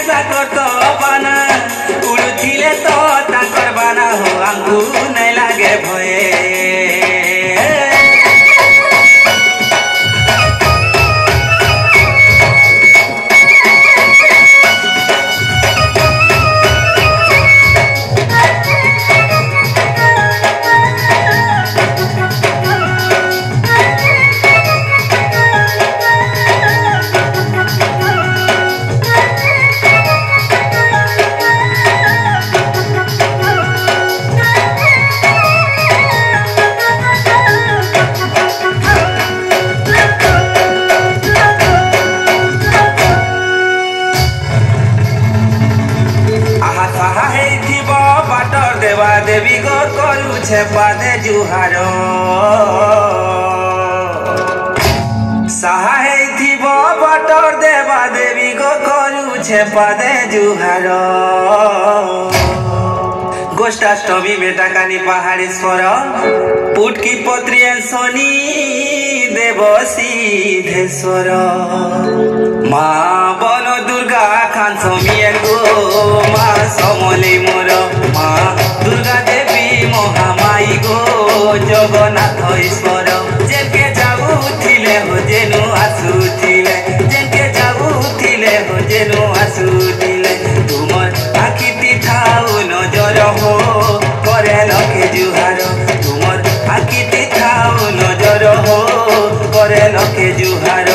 सागर तो बाना उड़ुथिले तो ताकर बाना हो आंगू नहीं लागे भये देवी गो करुछे पादे जुहार सहाय थीब बटर देवा देवी गो करुछे पादे जुहार गोष्ठाष्टमी बेटा कानी पहाड़ेश्वर पुटकी पत्री शनि देव सिद्धेश्वर माँ बन दुर्गा खान समिए गो माँ समले मोर माँ दुर्गा देवी महामाई गो जगन्नाथ ईश्वर जेके जाऊथिले हो जेनु आसुथिले जेके जाऊथिले हो जेनु आसुथिले तुमर आखिति थाउ नजर हो करे लखे जुहार तुमर आखिति थाउ नजर हो करे लखे जुहार।